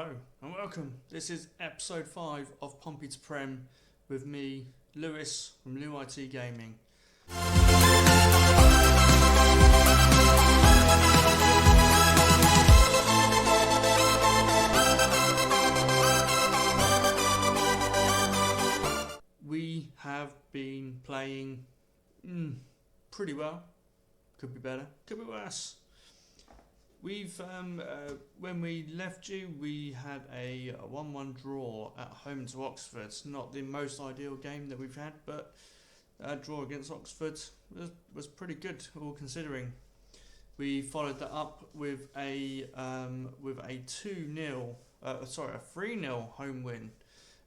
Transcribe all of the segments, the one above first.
Hello and welcome. This is episode 5 of Pompey to Prem with me, Lewis from Lew IT Gaming. We have been playing pretty well. Could be better, could be worse. We've when we left you, we had a 1-1 draw at home to Oxford. Not the most ideal game that we've had, but a draw against Oxford was pretty good, all considering. We followed that up with a 3-0 home win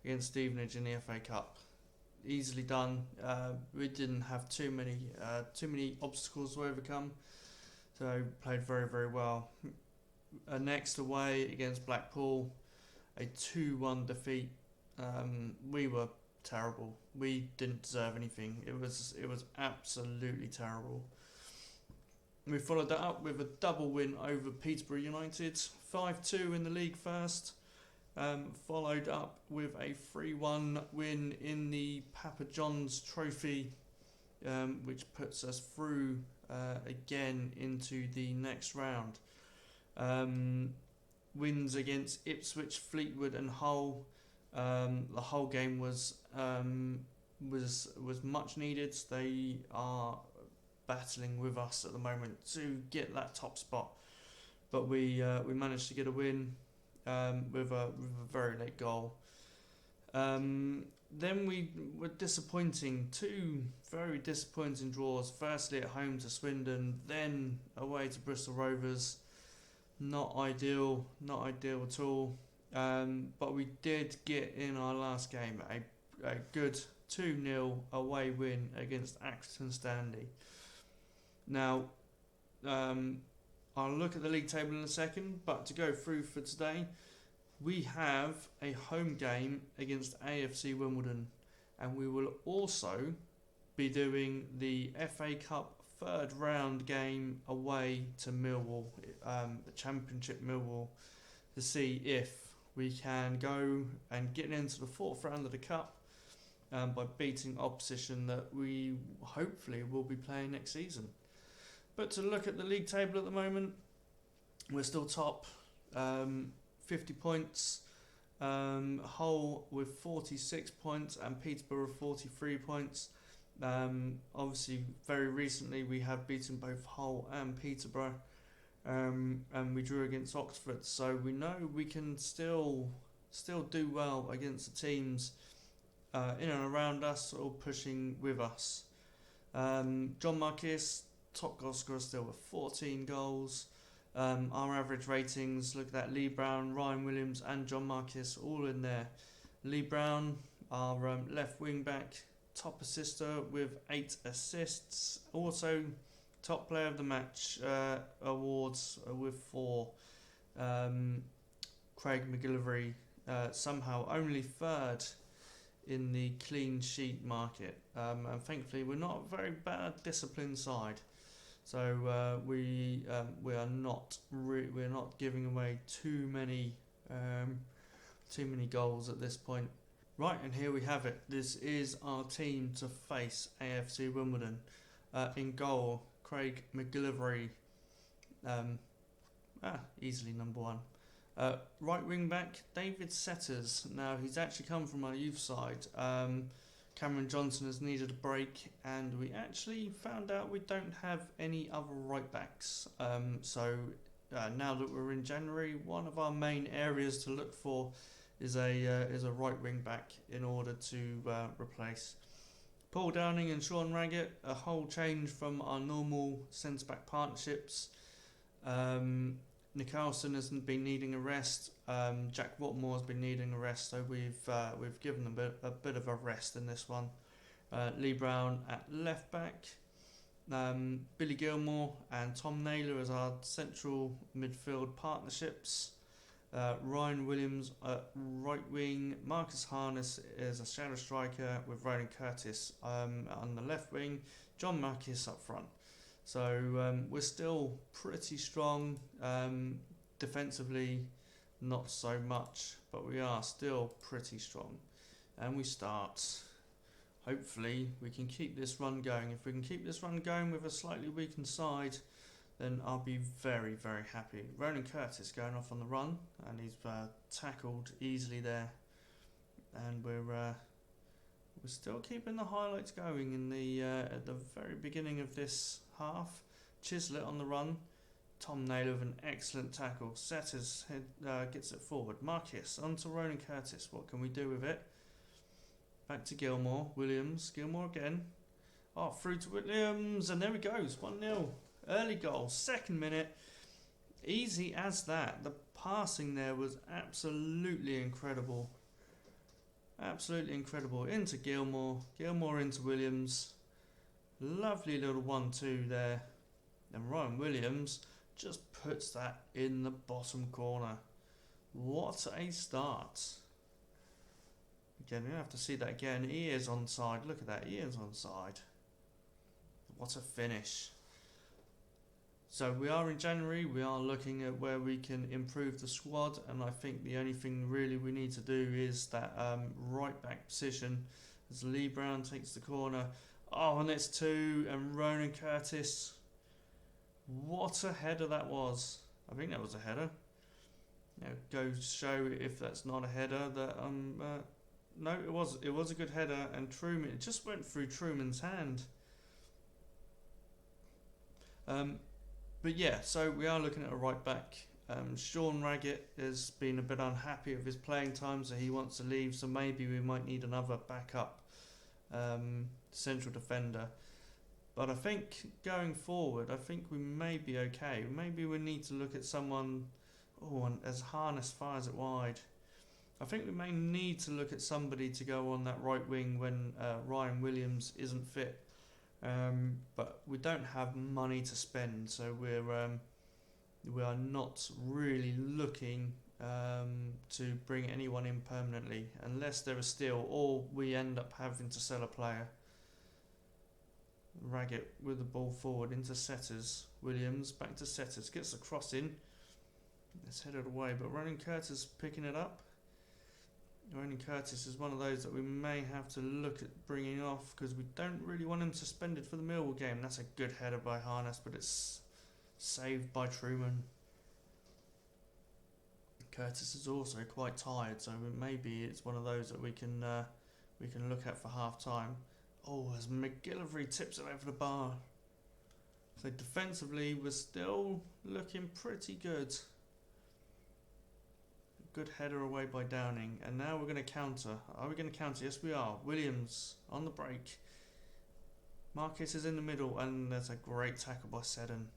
against Stevenage in the FA Cup. Easily done. We didn't have too many obstacles to overcome. So played very, very well. Next away against Blackpool, a 2-1 defeat. We were terrible. We didn't deserve anything. It was absolutely terrible. We followed that up with a double win over Peterborough United, 5-2 in the league first. Followed up with a 3-1 win in the Papa John's Trophy, which puts us through again into the next round. Wins against Ipswich, Fleetwood and Hull. The Hull game was much needed. They are battling with us at the moment to get that top spot, but we managed to get a win with a very late goal. Then we were disappointing, 2 very disappointing draws. Firstly at home to Swindon, then away to Bristol Rovers. Not ideal at all. But we did get in our last game a good 2-0 away win against Accrington Stanley. Now, I'll look at the league table in a second, but to go through for today, we have a home game against AFC Wimbledon, and we will also be doing the FA Cup third round game away to Millwall, the Championship Millwall, to see if we can go and get into the fourth round of the Cup by beating opposition that we hopefully will be playing next season. But to look at the league table at the moment, we're still top. 50 points, Hull with 46 points and Peterborough 43 points. Obviously very recently we have beaten both Hull and Peterborough, and we drew against Oxford, so we know we can still do well against the teams in and around us or pushing with us. John Marquis, top goal scorer still with 14 goals. Our average ratings, look at that, Lee Brown, Ryan Williams and John Marquis all in there. Lee Brown, our left wing back, top assister with 8 assists. Also top player of the match awards with 4. Craig McGillivray somehow only 3rd in the clean sheet market, and thankfully we're not a very bad disciplined side. So we're not giving away too many goals at this point. Right, and here we have it. This is our team to face AFC Wimbledon. In goal, Craig McGillivray, easily number 1. Right wing back, David Setters. Now he's actually come from our youth side. Cameron Johnson has needed a break, and we actually found out we don't have any other right backs. So now that we're in January, one of our main areas to look for is a right wing back in order to replace Paul Downing and Sean Raggett. A whole change from our normal centre back partnerships. Nicholson has been needing a rest. Jack Watmore has been needing a rest, so we've given them a bit of a rest in this one. Lee Brown at left back, Billy Gilmore and Tom Naylor as our central midfield partnerships. Ryan Williams at right wing, Marcus Harness is a shadow striker with Ronan Curtis on the left wing, John Marquis up front. So we're still pretty strong defensively, not so much, but we are still pretty strong. And we start. Hopefully we can keep this run going. If we can keep this run going with a slightly weakened side, then I'll be very, very happy. Ronan Curtis going off on the run, and he's tackled easily there. And we're still keeping the highlights going in the at the very beginning of this half. Chislett on the run. Tom Naylor with an excellent tackle. Setters gets it forward. Marcus onto Ronan Curtis. What can we do with it? Back to Gilmore. Williams. Gilmore again. Oh, through to Williams. And there he goes. 1-0. Early goal. 2nd minute. Easy as that. The passing there was absolutely incredible. Absolutely incredible. Into Gilmore. Gilmore into Williams. Lovely little 1-2 there. And Ryan Williams just puts that in the bottom corner. What a start. Again, we have to see that again. He is onside. Look at that. He is onside. What a finish. So we are in January. We are looking at where we can improve the squad. And I think the only thing really we need to do is that right back position. As Lee Brown takes the corner. Oh, and it's 2. And Ronan Curtis. What a header that was. I think that was a header. Go show if that's not a header. That no, it was a good header, and Truman, it just went through Truman's hand. But yeah, so we are looking at a right back. Sean Raggett has been a bit unhappy with his playing time, so he wants to leave. So maybe we might need another backup central defender. But I think going forward, I think we may be okay. Maybe we need to look at someone, and as Harness fires it wide. I think we may need to look at somebody to go on that right wing when Ryan Williams isn't fit. But we don't have money to spend, so we are not really looking to bring anyone in permanently, unless there is still, or we end up having to sell a player. Raggett with the ball forward into Setters. Williams back to Setters, gets the cross in. It's headed away, but Ronan Curtis picking it up. Ronan Curtis is one of those that we may have to look at bringing off, because we don't really want him suspended for the Millwall game. That's a good header by Harness, but it's saved by Truman. Curtis is also quite tired, so maybe it's one of those that we can look at for half time. Oh, as McGillivray tips it over the bar. So defensively, we're still looking pretty good. Good header away by Downing. And now we're going to counter. Are we going to counter? Yes, we are. Williams on the break. Marcus is in the middle, and there's a great tackle by Seddon.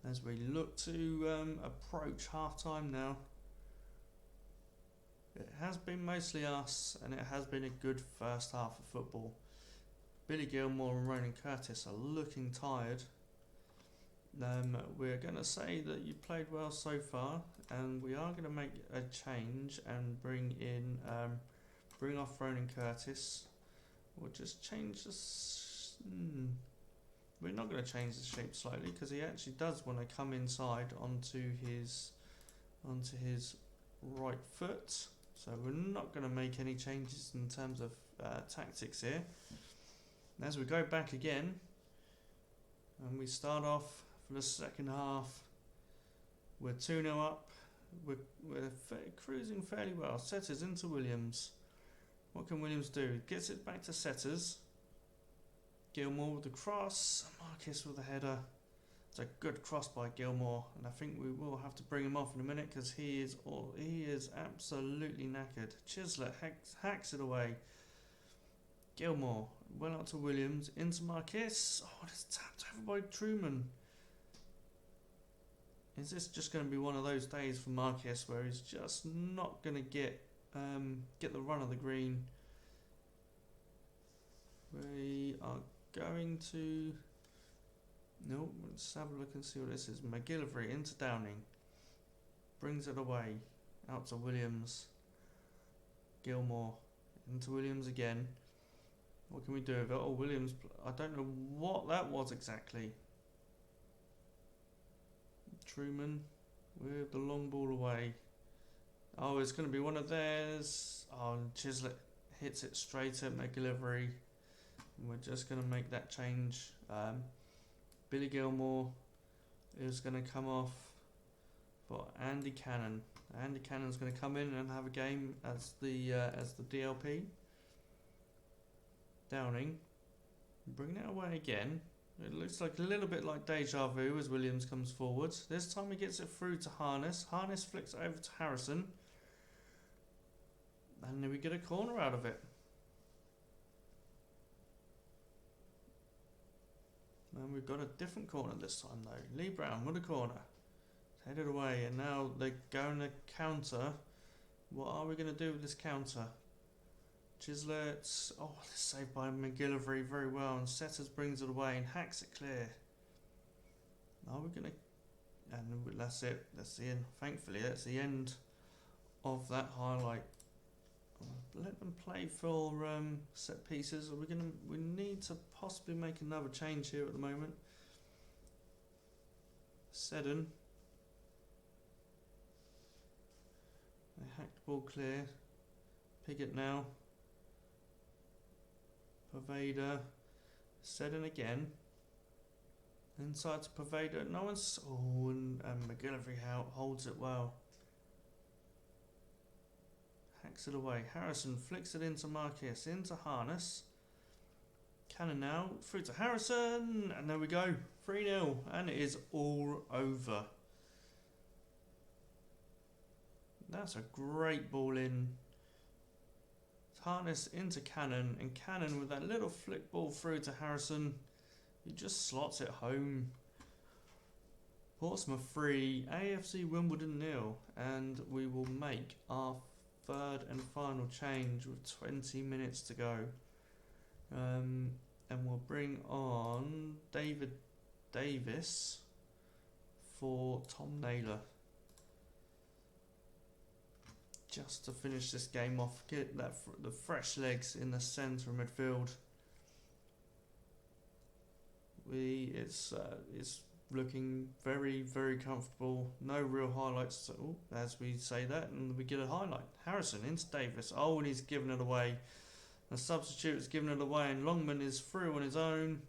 As we look to approach half-time now. It has been mostly us, and it has been a good first half of football. Billy Gilmore and Ronan Curtis are looking tired. We're going to say that you played well so far, and we are going to make a change and bring off Ronan Curtis. We'll just change this. We're not going to change the shape slightly, because he actually does want to come inside onto his right foot. So we're not going to make any changes in terms of tactics here. And as we go back again, and we start off for the second half, we're 2-0 up. We're cruising fairly well. Setters into Williams. What can Williams do? Gets it back to Setters. Gilmore with the cross. Marcus with the header. It's a good cross by Gilmore, and I think we will have to bring him off in a minute, because he is absolutely knackered. Chislett hacks it away. Gilmore well out to Williams, into Marcus. Oh, it's tapped over by Truman. Is this just going to be one of those days for Marcus where he's just not going to get the run of the green? We are going to... No, let's have a look and see what this is. McGillivray into Downing. Brings it away. Out to Williams. Gilmore. Into Williams again. What can we do with it? Oh, Williams. I don't know what that was exactly. Truman. with the long ball away. Oh, it's going to be one of theirs. Oh, and Chislett hits it straight at McGillivray. We're just going to make that change. Billy Gilmore is going to come off for Andy Cannon. Andy Cannon's going to come in and have a game as the DLP. Downing, bring it away again. It looks like a little bit like deja vu as Williams comes forward. This time he gets it through to Harness. Harness flicks it over to Harrison. And then we get a corner out of it. And we've got a different corner this time though. Lee Brown with a corner. Headed away, and now they're going to counter. What are we going to do with this counter? Chislett, oh, saved by McGillivray very well, and Setters brings it away and hacks it clear. Are we going to... And that's it, that's the end. Thankfully, that's the end of that highlight. Let them play for set pieces. We need to possibly make another change here at the moment. Seddon. They hacked the ball clear. Piggott now. Pervader. Seddon again. Inside to Pervader. No one's... Oh, and McGillivray holds it well. Hacks it away. Harrison flicks it into Marquez. Into Harness. Cannon now. Through to Harrison. And there we go. 3-0. And it is all over. That's a great ball in. Harness into Cannon, and Cannon with that little flick ball through to Harrison. He just slots it home. Portsmouth 3, AFC Wimbledon 0, and we will make our third and final change with 20 minutes to go. And we'll bring on David Davis for Tom Naylor. Just to finish this game off, get that the fresh legs in the centre of midfield. It's looking very, very comfortable. No real highlights as we say that, and we get a highlight. Harrison into Davis. Oh, and he's given it away. The substitute has given it away, and Longman is through on his own.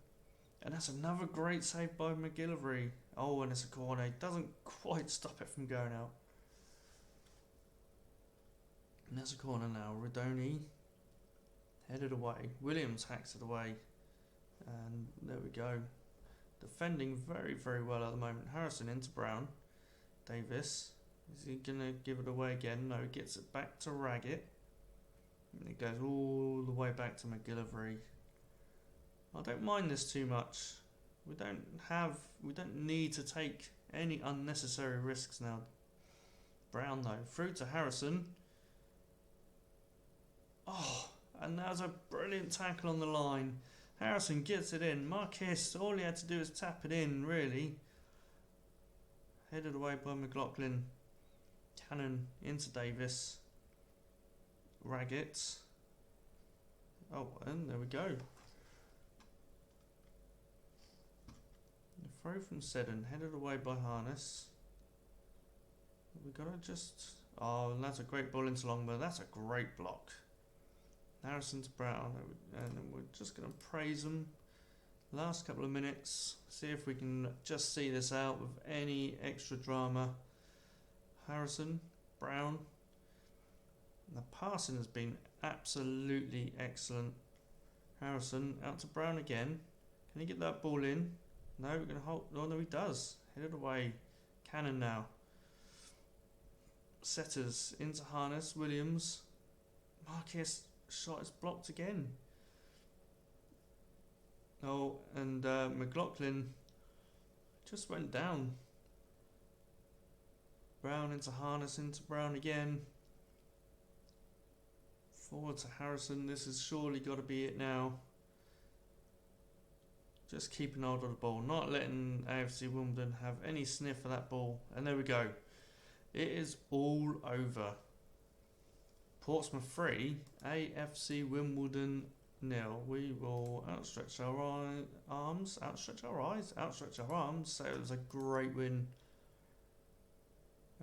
And that's another great save by McGillivray. Oh, and it's a corner. It doesn't quite stop it from going out. And there's a corner now. Rodoni headed away. Williams hacks it away. And there we go. Defending very, very well at the moment. Harrison into Brown. Davis. Is he going to give it away again? No, he gets it back to Raggett. And it goes all the way back to McGillivray. I don't mind this too much. We don't need to take any unnecessary risks now. Brown though. Through to Harrison. Oh, and that's a brilliant tackle on the line. Harrison gets it in. Marquez, all he had to do was tap it in, really. Headed away by McLaughlin. Cannon into Davis. Raggett. Oh, and there we go. The throw from Seddon, headed away by Harness. We gotta just... Oh, and that's a great ball into Longman. That's a great block. Harrison to Brown, and we're just going to praise them. Last couple of minutes, see if we can just see this out with any extra drama. Harrison, Brown. The passing has been absolutely excellent. Harrison out to Brown again. Can he get that ball in? No, we're going to hold. Oh, no, he does. Headed away. Cannon now. Setters into Harness. Williams. Marquez. Shot is blocked again. Oh, and McLaughlin just went down. Brown into Harness, into Brown again. Forward to Harrison. This has surely got to be it now. Just keeping hold of the ball, not letting AFC Wimbledon have any sniff of that ball. And there we go. It is all over. Portsmouth 3, AFC Wimbledon 0. We will outstretch our arms, outstretch our eyes, outstretch our arms. So it was a great win.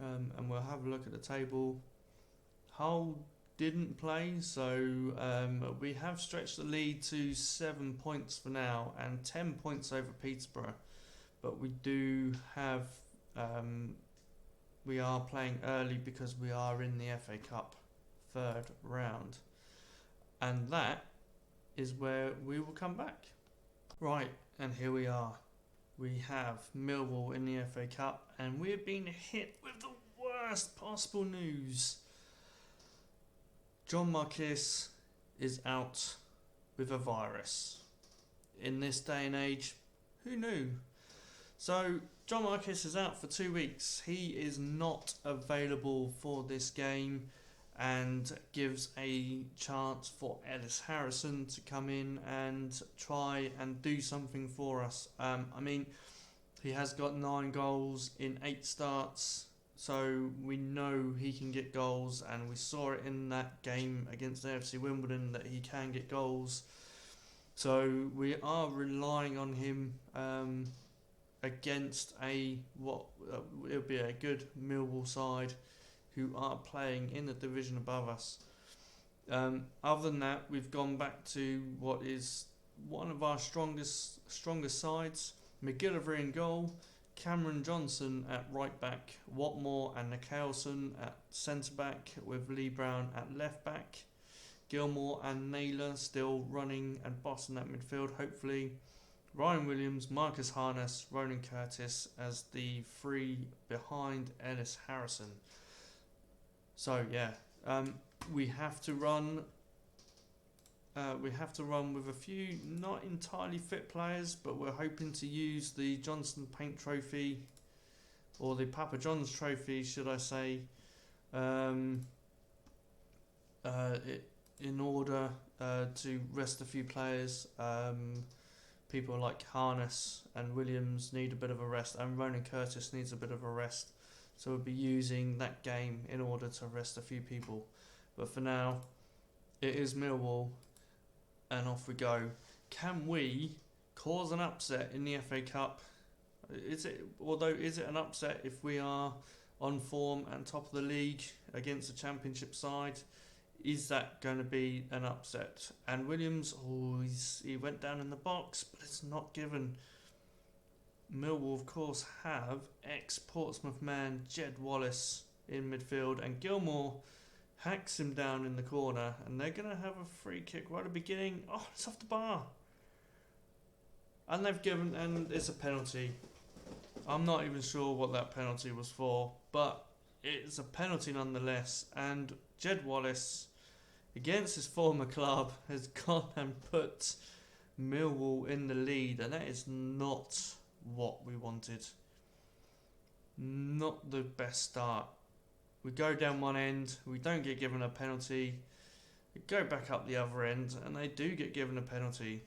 and we'll have a look at the table. Hull didn't play, so we have stretched the lead to 7 points for now and 10 points over Peterborough. But we do have, we are playing early because we are in the FA Cup third round. And that is where we will come back. Right, and here we are. We have Millwall in the FA Cup, and we've been hit with the worst possible news. John Marquis is out with a virus. In this day and age, who knew? So, John Marquis is out for 2 weeks. He is not available for this game and gives a chance for Ellis Harrison to come in and try and do something for us. I mean, he has got 9 goals in 8 starts, so we know he can get goals, and we saw it in that game against AFC Wimbledon that he can get goals. So we are relying on him against it'll be a good Millwall side who are playing in the division above us. Other than that, we've gone back to what is one of our strongest sides. McGillivray in goal, Cameron Johnson at right back, Watmore and Nicholson at centre back, with Lee Brown at left back, Gilmore and Naylor still running and bossing that midfield, hopefully. Ryan Williams, Marcus Harness, Ronan Curtis as the 3 behind Ellis Harrison. So yeah, we have to run. With a few not entirely fit players, but we're hoping to use the Johnston Paint Trophy, or the Papa John's Trophy, should I say, in order to rest a few players. People like Harness and Williams need a bit of a rest, and Ronan Curtis needs a bit of a rest. So we'll be using that game in order to rest a few people. But for now, it is Millwall, and off we go. Can we cause an upset in the FA Cup? Is it an upset if we are on form and top of the league against the Championship side? Is that going to be an upset? And Williams, he went down in the box, but it's not given. Millwall, of course, have ex-Portsmouth man Jed Wallace in midfield, and Gilmore hacks him down in the corner, and they're going to have a free kick right at the beginning. Oh, it's off the bar. And it's a penalty. I'm not even sure what that penalty was for, but it's a penalty nonetheless, and Jed Wallace, against his former club, has gone and put Millwall in the lead, and that is not what we wanted. Not the best start. We go down one end, we don't get given a penalty. We go back up the other end, and they do get given a penalty.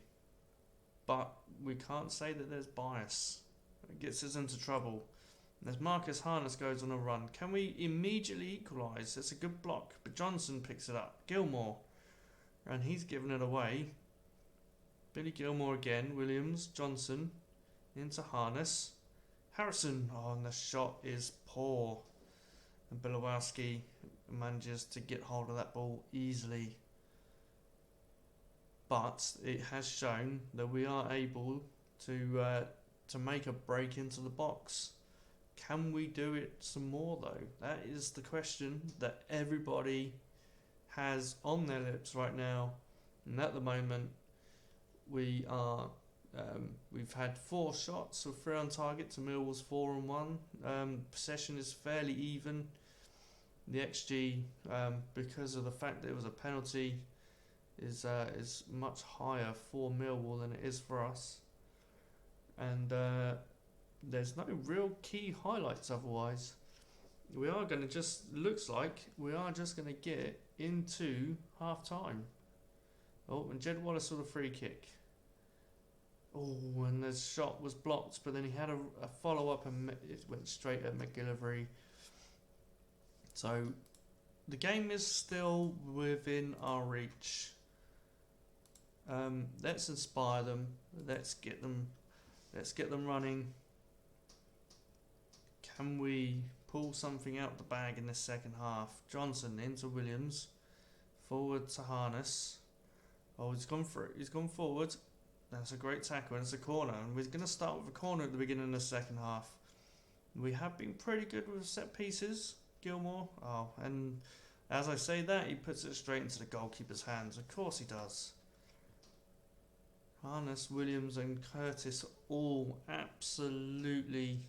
But we can't say that there's bias. It gets us into trouble. As Marcus Harness goes on a run, can we immediately equalise? It's a good block, but Johnson picks it up. Gilmore, and he's given it away. Billy Gilmore again, Williams, Johnson, into Harness. Harrison, and the shot is poor. And Bilowski manages to get hold of that ball easily. But it has shown that we are able to make a break into the box. Can we do it some more though? That is the question that everybody has on their lips right now. And at the moment, we've had 4 shots with 3 on target to Millwall's 4 and 1. Possession is fairly even. The XG, because of the fact that it was a penalty, is much higher for Millwall than it is for us. And there's no real key highlights otherwise. We are going to looks like we are just going to get into half time. Oh, and Jed Wallace with a free kick. Oh, and the shot was blocked, but then he had a follow-up and it went straight at McGillivray. So the game is still within our reach. Let's inspire them. Let's get them running. Can we pull something out the bag in the second half. Johnson into Williams, forward to Harness. Oh, he's gone for it. He's gone forward. That's a great tackle, and it's a corner. And we're going to start with a corner at the beginning of the second half. We have been pretty good with set pieces, Gilmore. Oh, and as I say that, he puts it straight into the goalkeeper's hands. Of course he does. Harness, Williams and Curtis all absolutely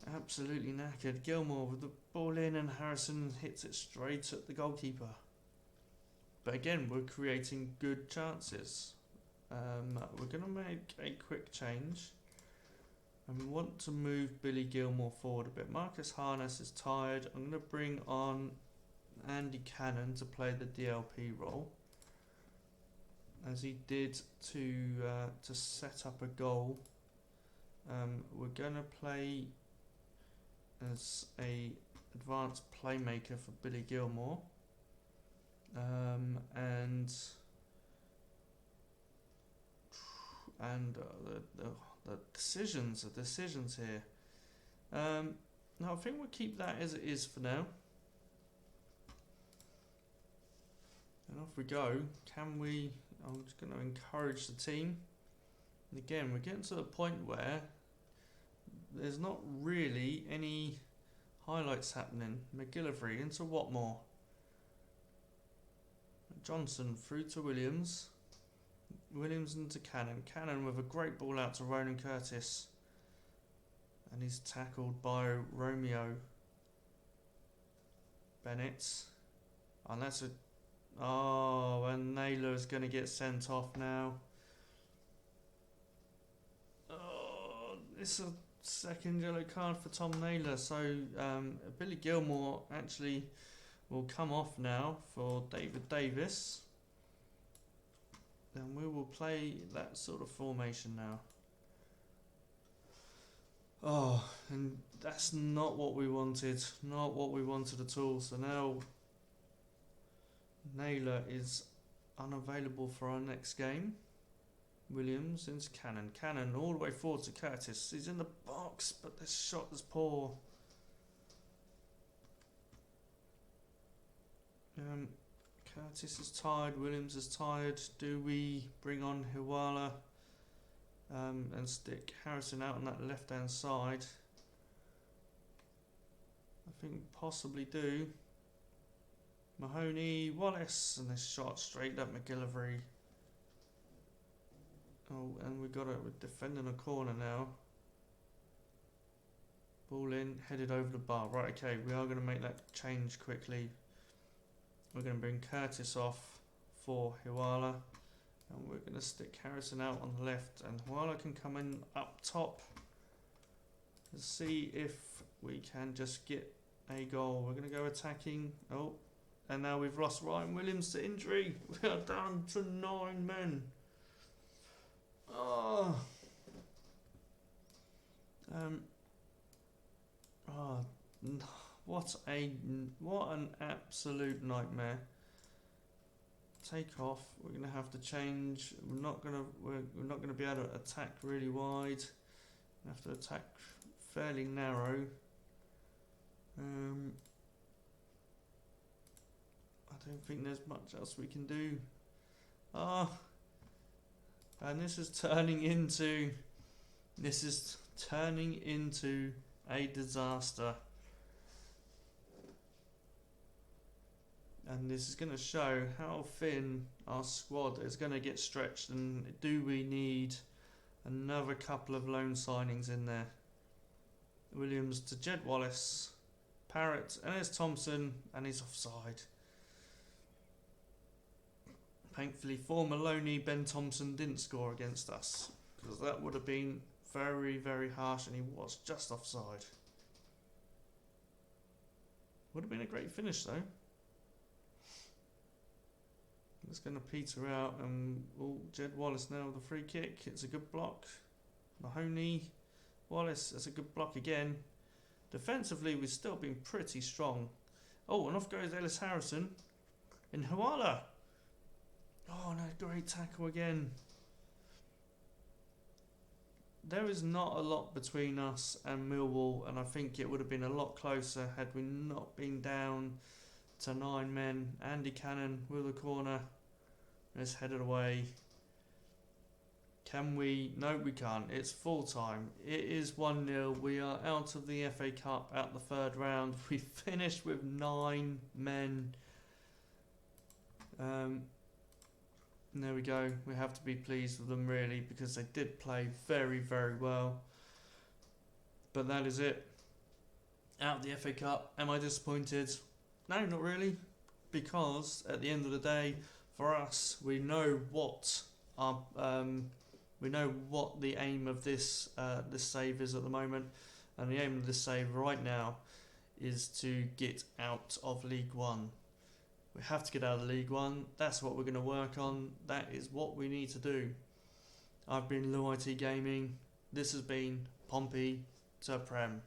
knackered. Gilmore with the ball in, and Harrison hits it straight at the goalkeeper. But again, we're creating good chances. We're going to make a quick change. And we want to move Billy Gilmore forward a bit. Marcus Harness is tired. I'm going to bring on Andy Cannon to play the DLP role, as he did to set up a goal. We're going to play as a advanced playmaker for Billy Gilmore. And the decisions here. No, I think we'll keep that as it is for now. And off we go. I'm just going to encourage the team. And again, we're getting to the point where there's not really any highlights happening. McGillivray into Watmore. Johnson through to Williams. Williams into Cannon. Cannon with a great ball out to Ronan Curtis. And he's tackled by Romeo Bennett. And that's a... Oh, and Naylor is going to get sent off now. Oh, it's a second yellow card for Tom Naylor. So Billy Gilmore actually will come off now for David Davis. Then we will play that sort of formation now. Oh, and that's not what we wanted. Not what we wanted at all. So now Naylor is unavailable for our next game. Williams into Cannon. Cannon all the way forward to Curtis. He's in the box, but this shot is poor. Curtis is tired. Williams is tired. Do we bring on Hiwala and stick Harrison out on that left hand side? I think possibly do. Mahoney, Wallace, and this shot straight up McGillivray. Oh, and we're defending a corner now. Ball in, headed over the bar. Right, okay, we are going to make that change quickly. We're going to bring Curtis off for Hiwala. And we're going to stick Harrison out on the left. And Hiwala can come in up top. Let's see if we can just get a goal. We're going to go attacking. Oh, and now we've lost Ryan Williams to injury. We are down to 9 men. Oh. What an absolute nightmare. Take off. We're gonna have to change. We're not gonna be able to attack really wide. We have to attack fairly narrow. I don't think there's much else we can do. And this is turning into a disaster. And this is going to show how thin our squad is going to get stretched, and do we need another couple of loan signings in there. Williams to Jed Wallace, Parrott, and there's Thompson, and he's offside. Thankfully for Maloney, Ben Thompson didn't score against us, because that would have been very, very harsh, and he was just offside. Would have been a great finish though. It's going to peter out, and Jed Wallace now with the free kick. It's a good block. Mahoney, Wallace, that's a good block again. Defensively, we've still been pretty strong. Oh, and off goes Ellis Harrison. And Hiwala. Oh, no, great tackle again. there is not a lot between us and Millwall, and I think it would have been a lot closer had we not been down to 9 men. Andy Cannon with a corner. Let's head it away. Can we? No, we can't. It's full time. It is 1-0. We are out of the FA Cup at the third round. We finished with 9 men. There we go. We have to be pleased with them, really, because they did play very, very well. But that is it. Out of the FA Cup. Am I disappointed? No, not really. Because at the end of the day, for us, we know what our the aim of this save is at the moment, and the aim of this save right now is to get out of League One. We have to get out of League One. That's what we're going to work on. That is what we need to do. I've been Lou IT Gaming. This has been Pompey to Prem.